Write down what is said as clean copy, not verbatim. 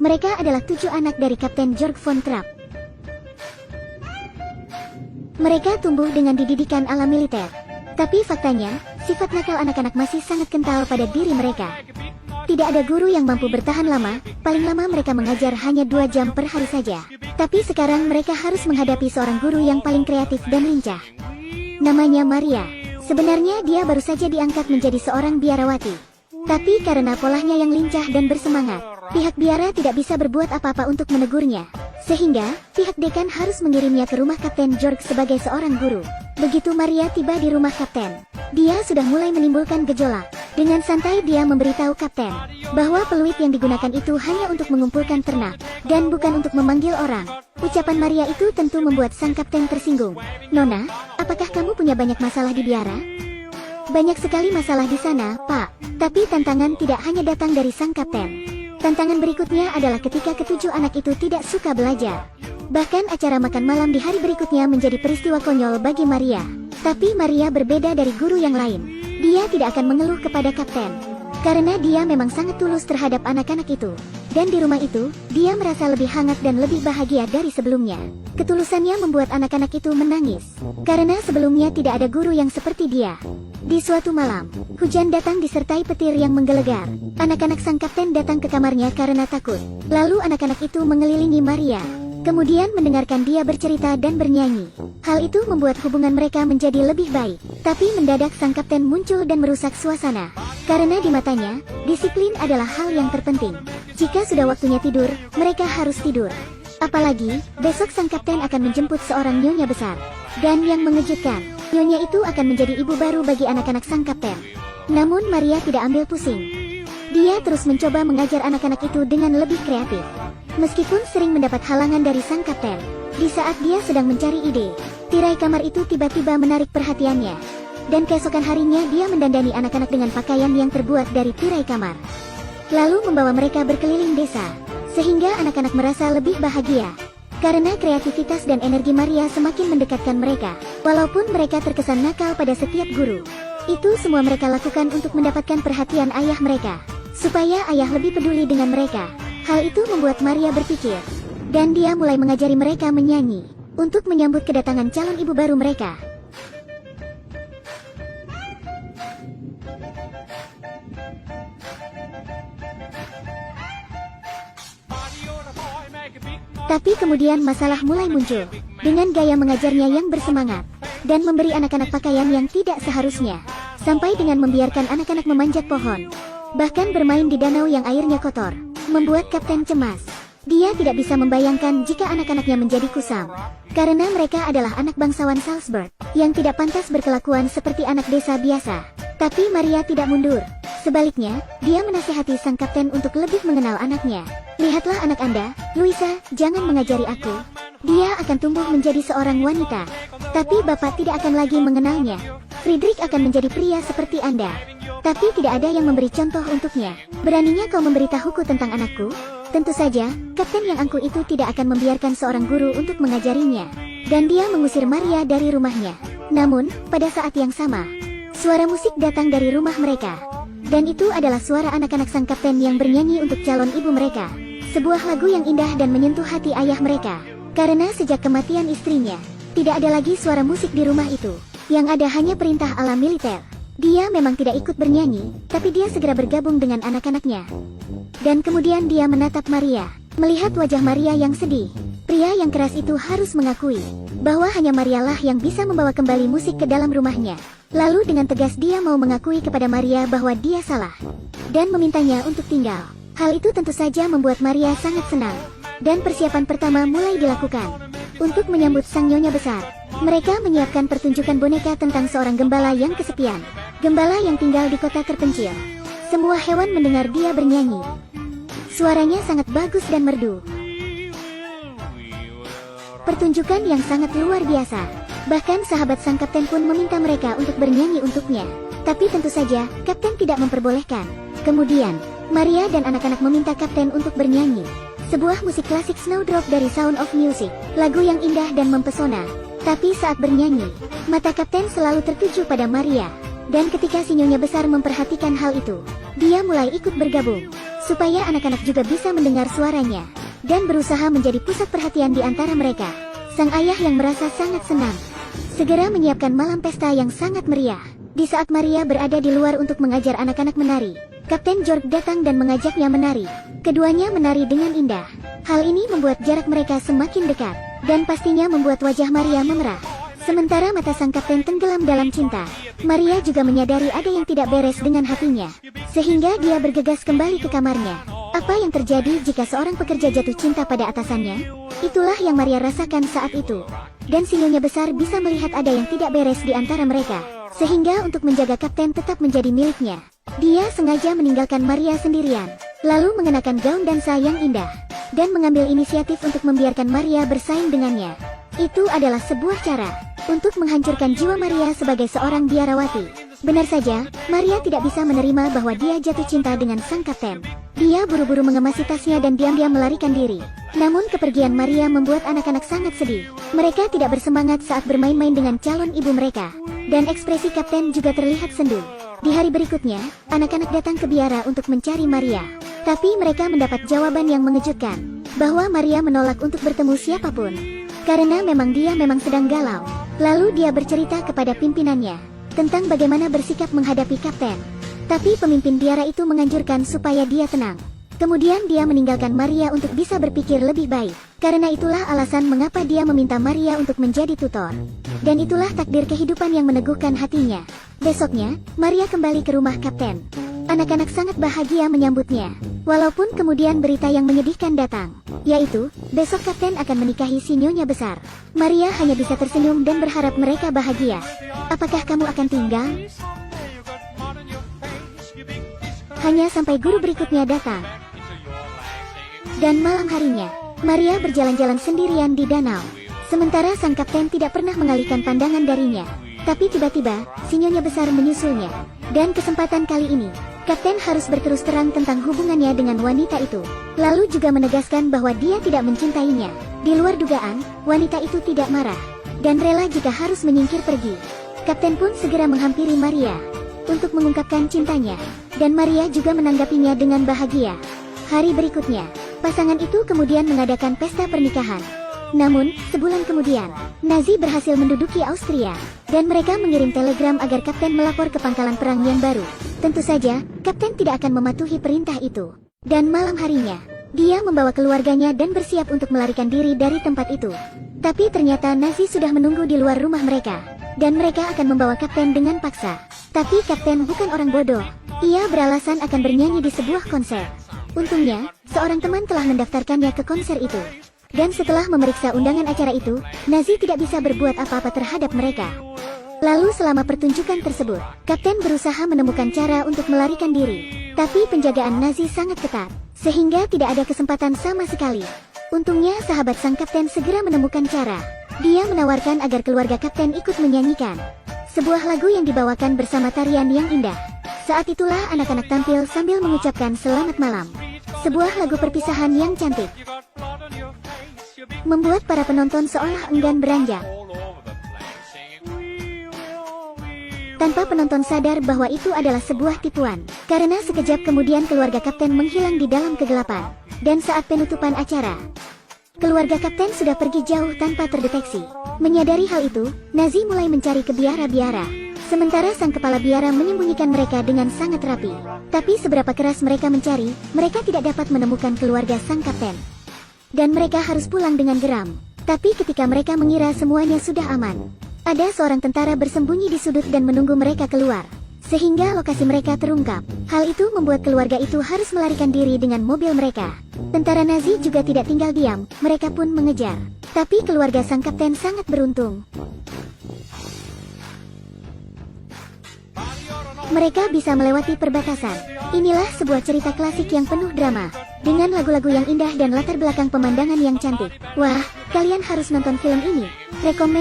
Mereka adalah 7 anak dari Kapten Georg von Trapp. Mereka tumbuh dengan dididikan ala militer. Tapi faktanya, sifat nakal anak-anak masih sangat kental pada diri mereka. Tidak ada guru yang mampu bertahan lama, paling lama mereka mengajar hanya 2 jam per hari saja. Tapi sekarang mereka harus menghadapi seorang guru yang paling kreatif dan lincah. Namanya Maria. Sebenarnya dia baru saja diangkat menjadi seorang biarawati. Tapi karena polanya yang lincah dan bersemangat, pihak biara tidak bisa berbuat apa-apa untuk menegurnya. Sehingga, pihak dekan harus mengirimnya ke rumah Kapten Georg sebagai seorang guru. Begitu Maria tiba di rumah Kapten, dia sudah mulai menimbulkan gejolak. Dengan santai dia memberitahu Kapten bahwa peluit yang digunakan itu hanya untuk mengumpulkan ternak, dan bukan untuk memanggil orang. Ucapan Maria itu tentu membuat sang Kapten tersinggung. "Nona, apakah kamu punya banyak masalah di biara?" "Banyak sekali masalah di sana, Pak. Tapi tantangan tidak hanya datang dari sang Kapten. Tantangan berikutnya adalah ketika ketujuh anak itu tidak suka belajar. Bahkan acara makan malam di hari berikutnya menjadi peristiwa konyol bagi Maria. Tapi Maria berbeda dari guru yang lain. Dia tidak akan mengeluh kepada Kapten. Karena dia memang sangat tulus terhadap anak-anak itu. Dan di rumah itu, dia merasa lebih hangat dan lebih bahagia dari sebelumnya. Ketulusannya membuat anak-anak itu menangis. Karena sebelumnya tidak ada guru yang seperti dia. Di suatu malam, hujan datang disertai petir yang menggelegar. Anak-anak sang Kapten datang ke kamarnya karena takut. Lalu anak-anak itu mengelilingi Maria. Kemudian mendengarkan dia bercerita dan bernyanyi. Hal itu membuat hubungan mereka menjadi lebih baik. Tapi mendadak sang Kapten muncul dan merusak suasana. Karena di matanya, disiplin adalah hal yang terpenting. Jika sudah waktunya tidur, mereka harus tidur. Apalagi, besok sang Kapten akan menjemput seorang nyonya besar. Dan yang mengejutkan, nyonya itu akan menjadi ibu baru bagi anak-anak sang Kapten. Namun Maria tidak ambil pusing. Dia terus mencoba mengajar anak-anak itu dengan lebih kreatif. Meskipun sering mendapat halangan dari sang Kapten, di saat dia sedang mencari ide, tirai kamar itu tiba-tiba menarik perhatiannya. Dan keesokan harinya dia mendandani anak-anak dengan pakaian yang terbuat dari tirai kamar. Lalu membawa mereka berkeliling desa, sehingga anak-anak merasa lebih bahagia. Karena kreativitas dan energi Maria semakin mendekatkan mereka, walaupun mereka terkesan nakal pada setiap guru. Itu semua mereka lakukan untuk mendapatkan perhatian ayah mereka, supaya ayah lebih peduli dengan mereka. Hal itu membuat Maria berpikir, dan dia mulai mengajari mereka menyanyi, untuk menyambut kedatangan calon ibu baru mereka. Tapi kemudian masalah mulai muncul, dengan gaya mengajarnya yang bersemangat, dan memberi anak-anak pakaian yang tidak seharusnya, sampai dengan membiarkan anak-anak memanjat pohon, bahkan bermain di danau yang airnya kotor, membuat Kapten cemas. Dia tidak bisa membayangkan jika anak-anaknya menjadi kusam, karena mereka adalah anak bangsawan Salzburg, yang tidak pantas berkelakuan seperti anak desa biasa. Tapi Maria tidak mundur. Sebaliknya, dia menasihati sang Kapten untuk lebih mengenal anaknya. "Lihatlah anak Anda, Luisa, jangan mengajari aku. Dia akan tumbuh menjadi seorang wanita. Tapi Bapak tidak akan lagi mengenalnya. Friedrich akan menjadi pria seperti Anda. Tapi tidak ada yang memberi contoh untuknya. Beraninya kau memberitahuku tentang anakku?" Tentu saja, Kapten yang angkuh itu tidak akan membiarkan seorang guru untuk mengajarinya. Dan dia mengusir Maria dari rumahnya. Namun, pada saat yang sama, suara musik datang dari rumah mereka. Dan itu adalah suara anak-anak sang Kapten yang bernyanyi untuk calon ibu mereka. Sebuah lagu yang indah dan menyentuh hati ayah mereka. Karena sejak kematian istrinya, tidak ada lagi suara musik di rumah itu. Yang ada hanya perintah ala militer. Dia memang tidak ikut bernyanyi, tapi dia segera bergabung dengan anak-anaknya. Dan kemudian dia menatap Maria. Melihat wajah Maria yang sedih, pria yang keras itu harus mengakui bahwa hanya Marialah yang bisa membawa kembali musik ke dalam rumahnya. Lalu dengan tegas dia mau mengakui kepada Maria bahwa dia salah, dan memintanya untuk tinggal. Hal itu tentu saja membuat Maria sangat senang. Dan persiapan pertama mulai dilakukan. Untuk menyambut sang nyonya besar, mereka menyiapkan pertunjukan boneka tentang seorang gembala yang kesepian. Gembala yang tinggal di kota terpencil. Semua hewan mendengar dia bernyanyi. Suaranya sangat bagus dan merdu. Pertunjukan yang sangat luar biasa. Bahkan sahabat sang Kapten pun meminta mereka untuk bernyanyi untuknya. Tapi tentu saja, Kapten tidak memperbolehkan. Kemudian, Maria dan anak-anak meminta Kapten untuk bernyanyi. Sebuah musik klasik Snowdrop dari Sound of Music. Lagu yang indah dan mempesona. Tapi saat bernyanyi, mata Kapten selalu tertuju pada Maria. Dan ketika si nyonya besar memperhatikan hal itu, dia mulai ikut bergabung. supaya anak-anak juga bisa mendengar suaranya, dan berusaha menjadi pusat perhatian di antara mereka. Sang ayah yang merasa sangat senang, segera menyiapkan malam pesta yang sangat meriah. Di saat Maria berada di luar untuk mengajar anak-anak menari, Kapten George datang dan mengajaknya menari. Keduanya menari dengan indah. Hal ini membuat jarak mereka semakin dekat, dan pastinya membuat wajah Maria memerah. Sementara mata sang kapten tenggelam dalam cinta, Maria juga menyadari ada yang tidak beres dengan hatinya, sehingga dia bergegas kembali ke kamarnya. Apa yang terjadi jika seorang pekerja jatuh cinta pada atasannya? Itulah yang Maria rasakan saat itu. Dan si nyonya besar bisa melihat ada yang tidak beres di antara mereka, sehingga untuk menjaga kapten tetap menjadi miliknya, dia sengaja meninggalkan Maria sendirian, lalu mengenakan gaun dansa yang indah, dan mengambil inisiatif untuk membiarkan Maria bersaing dengannya. Itu adalah sebuah cara untuk menghancurkan jiwa Maria sebagai seorang biarawati. Benar saja, Maria tidak bisa menerima bahwa dia jatuh cinta dengan sang kapten. Dia buru-buru mengemasi tasnya dan diam-diam melarikan diri. Namun kepergian Maria membuat anak-anak sangat sedih. Mereka tidak bersemangat saat bermain-main dengan calon ibu mereka, dan ekspresi kapten juga terlihat sendu. Di hari berikutnya, anak-anak datang ke biara untuk mencari Maria. Tapi mereka mendapat jawaban yang mengejutkan, bahwa Maria menolak untuk bertemu siapapun, karena dia memang sedang galau. Lalu dia bercerita kepada pimpinannya tentang bagaimana bersikap menghadapi kapten. Tapi pemimpin biara itu menganjurkan supaya dia tenang. Kemudian dia meninggalkan Maria untuk bisa berpikir lebih baik. Karena itulah alasan mengapa dia meminta Maria untuk menjadi tutor. Dan itulah takdir kehidupan yang meneguhkan hatinya. Besoknya, Maria kembali ke rumah kapten. Anak-anak sangat bahagia menyambutnya. Walaupun kemudian berita yang menyedihkan datang, yaitu, besok kapten akan menikahi si nyonya besar. Maria hanya bisa tersenyum dan berharap mereka bahagia. Apakah kamu akan tinggal? Hanya sampai guru berikutnya datang. Dan malam harinya, Maria berjalan-jalan sendirian di danau. Sementara sang kapten tidak pernah mengalihkan pandangan darinya. Tapi tiba-tiba, si nyonya besar menyusulnya. Dan kesempatan kali ini, kapten harus berterus terang tentang hubungannya dengan wanita itu. Lalu juga menegaskan bahwa dia tidak mencintainya. Di luar dugaan, wanita itu tidak marah, dan rela jika harus menyingkir pergi. Kapten pun segera menghampiri Maria untuk mengungkapkan cintanya, dan Maria juga menanggapinya dengan bahagia. Hari berikutnya, pasangan itu kemudian mengadakan pesta pernikahan. Namun, sebulan kemudian, Nazi berhasil menduduki Austria, dan mereka mengirim telegram agar kapten melapor ke pangkalan perang yang baru. Tentu saja, kapten tidak akan mematuhi perintah itu. Dan malam harinya, dia membawa keluarganya dan bersiap untuk melarikan diri dari tempat itu. Tapi ternyata Nazi sudah menunggu di luar rumah mereka, dan mereka akan membawa kapten dengan paksa. Tapi kapten bukan orang bodoh. Ia beralasan akan bernyanyi di sebuah konser. Untungnya, seorang teman telah mendaftarkannya ke konser itu. Dan setelah memeriksa undangan acara itu, Nazi tidak bisa berbuat apa-apa terhadap mereka. Lalu selama pertunjukan tersebut, kapten berusaha menemukan cara untuk melarikan diri. Tapi penjagaan Nazi sangat ketat, sehingga tidak ada kesempatan sama sekali. Untungnya sahabat sang kapten segera menemukan cara. Dia menawarkan agar keluarga kapten ikut menyanyikan sebuah lagu yang dibawakan bersama tarian yang indah. Saat itulah anak-anak tampil sambil mengucapkan selamat malam. Sebuah lagu perpisahan yang cantik, membuat para penonton seolah enggan beranjak. Tanpa penonton sadar bahwa itu adalah sebuah tipuan, karena sekejap kemudian keluarga kapten menghilang di dalam kegelapan. Dan saat penutupan acara, keluarga kapten sudah pergi jauh tanpa terdeteksi. Menyadari hal itu, Nazi mulai mencari ke biara-biara. Sementara sang kepala biara menyembunyikan mereka dengan sangat rapi. Tapi seberapa keras mereka mencari, mereka tidak dapat menemukan keluarga sang kapten. Dan mereka harus pulang dengan geram. Tapi ketika mereka mengira semuanya sudah aman, ada seorang tentara bersembunyi di sudut dan menunggu mereka keluar, sehingga lokasi mereka terungkap. Hal itu membuat keluarga itu harus melarikan diri dengan mobil mereka. Tentara Nazi juga tidak tinggal diam, mereka pun mengejar. Tapi keluarga sang kapten sangat beruntung. Mereka bisa melewati perbatasan. Inilah sebuah cerita klasik yang penuh drama, dengan lagu-lagu yang indah dan latar belakang pemandangan yang cantik. Wah, kalian harus nonton film ini. Rekomen